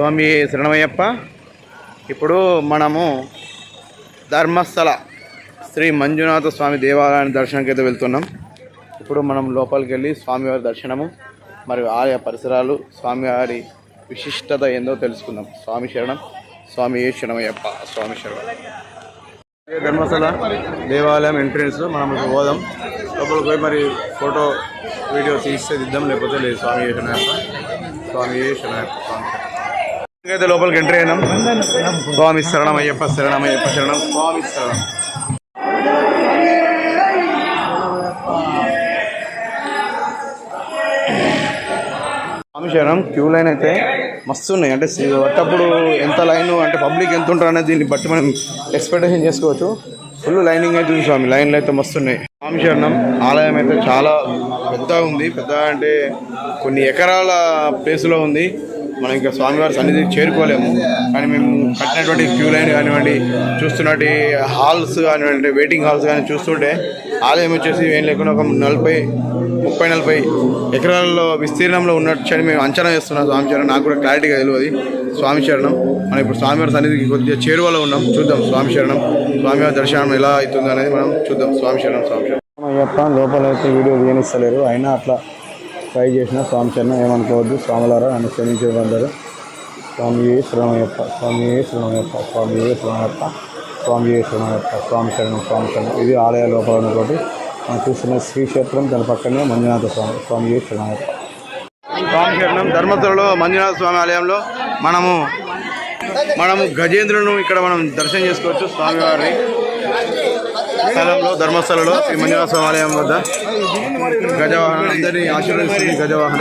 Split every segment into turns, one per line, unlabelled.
స్వామి శరణమయ్యప్ప. ఇప్పుడు మనము ధర్మస్థల శ్రీ మంజునాథ స్వామి దేవాలయాన్ని దర్శనానికి అయితే వెళ్తున్నాం. ఇప్పుడు మనం లోపలికి వెళ్ళి స్వామివారి దర్శనము మరియు ఆలయ పరిసరాలు, స్వామివారి విశిష్టత ఏందో తెలుసుకుందాం. స్వామి శరణం. స్వామి శరణమయ్యప్ప. స్వామి శరణం. ధర్మస్థల దేవాలయం ఎంట్రెన్స్ మనం ఇప్పుడు పోదాం. లోపలికి పోయి మరి ఫోటో వీడియో తీస్తే దిద్దాం, లేకపోతే లేదు. స్వామి శరణమయ్యప్ప. స్వామి శరణమయ్యప్ప. స్వామి అయితే లోపలికి ఎంట్రీ అయినాం. స్వామి శరణమయ్యప్ప. శరణమయ్యప్ప శరణం. స్వామి శరణం. స్వామి శరణం. క్యూ లైన్ అయితే మస్తు ఉన్నాయి. అంటే అట్టప్పుడు ఎంత లైన్ అంటే పబ్లిక్ ఎంత ఉంటారు అనేది దీన్ని బట్టి మనం ఎక్స్పెక్టేషన్ చేసుకోవచ్చు. ఫుల్ లైనింగ్ అయితే ఉంది స్వామి. లైన్లు అయితే మస్తు ఉన్నాయి. స్వామి శరణం ఆలయం అయితే చాలా పెద్దగా ఉంది. పెద్ద అంటే కొన్ని ఎకరాల ప్లేస్లో ఉంది. మనం ఇంకా స్వామివారి సన్నిధికి చేరుకోలేము. కానీ మేము కట్టినటువంటి క్యూ లైన్ కానివ్వండి, చూస్తున్నటువంటి హాల్స్ కానివ్వండి, వెయిటింగ్ హాల్స్ కానీ చూస్తుంటే ఆలయం వచ్చేసి ఏం లేకుండా ఒక 30-40 ఎకరాల్లో విస్తీర్ణంలో ఉన్నట్టు మేము అంచనా చేస్తున్నాం. స్వామి శరణం నాకు కూడా క్లారిటీగా తెలియదు. స్వామి శరణం. మనం ఇప్పుడు స్వామివారి సన్నిధికి కొద్దిగా చేరువలో ఉన్నాం. చూద్దాం స్వామి శరణం. స్వామివారి దర్శనం ఎలా అవుతుంది అనేది మనం చూద్దాం. స్వామి శరణం. స్వామి శరణం. అయ్యప్ప లోపల అయితే వీడియో తీయనిస్తలేరు. అయినా అట్లా ట్రై చేసిన. స్వామి శరణం. ఏమనుకోవద్దు స్వాములారా, నన్ను క్షమించేవారు. స్వామి శరణమయ్యప్ప. స్వామి శరణమయ్యప్ప. స్వామి శరణమయ్యప్ప. స్వామి శరణమయ్యప్ప. స్వామి శరణం. స్వామి శరణం. ఇది ఆలయ లోపల ఉన్నటువంటి మనం చూస్తున్న శ్రీక్షేత్రం. దాని పక్కనే మంజునాథ స్వామి. స్వామి శరణమయ్యప్ప. స్వామి శరణం. ధర్మస్థలలో మంజునాథ స్వామి ఆలయంలో మనము గజేంద్రులను ఇక్కడ మనం దర్శనం చేసుకోవచ్చు. స్వామివారి స్థలంలో ధర్మస్థలలో శ్రీ మంజునాథ స్వామి ఆలయం వద్ద గజవాహనం అందరినీ ఆశీర్వదిస్తుంది. గజవాహనం.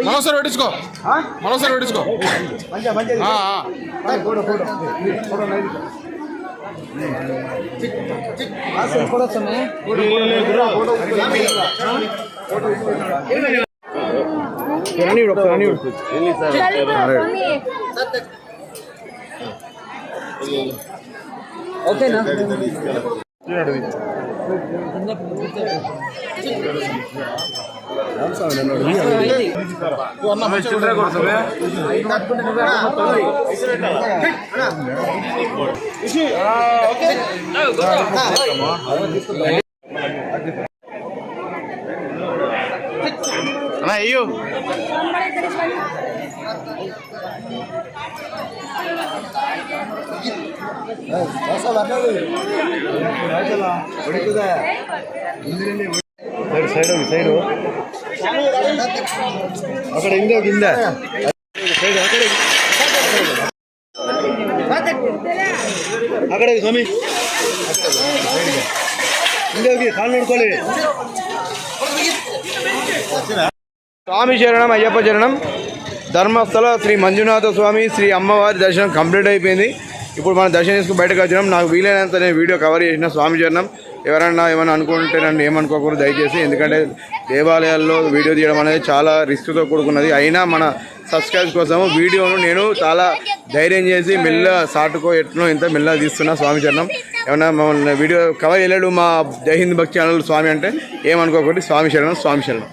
మరోసారి పెట్టించుకో. మరోసారి పెట్టించుకో.
ఓకేనా?
అయ్యో సైడ్ అక్కడ ఇందో కింద సైడ్ అక్కడ స్వామి ఇందోకి కాళ్ళు నడుకోలే. స్వామి శరణం. అయ్యప్ప శరణం. ధర్మస్థల శ్రీ మంజునాథ స్వామి శ్రీ అమ్మవారి దర్శనం కంప్లీట్ అయిపోయింది. ఇప్పుడు మనం దర్శనం చేసుకుని బయటకు వచ్చినాం. నాకు వీలైనంత నేను వీడియో కవర్ చేసిన. స్వామి చరణం. ఎవరన్నా ఏమైనా అనుకుంటే నన్ను ఏమనుకోకూడదు దయచేసి. ఎందుకంటే దేవాలయాల్లో వీడియో తీయడం అనేది చాలా రిస్క్తో కూడుకున్నది. అయినా మన సబ్స్క్రైబ్ కోసం వీడియోను నేను చాలా ధైర్యం చేసి మెల్ల సాటుకో ఎట్నో ఇంత మెల్ల తీస్తున్నా. స్వామి చరణం. ఏమన్నా మమ్మల్ని వీడియో కవర్ చేయలేడు మా జై హింద్ భక్తి ఛానల్ స్వామి అంటే ఏమనుకోకూడదు. స్వామి శరణం. స్వామి శరణం.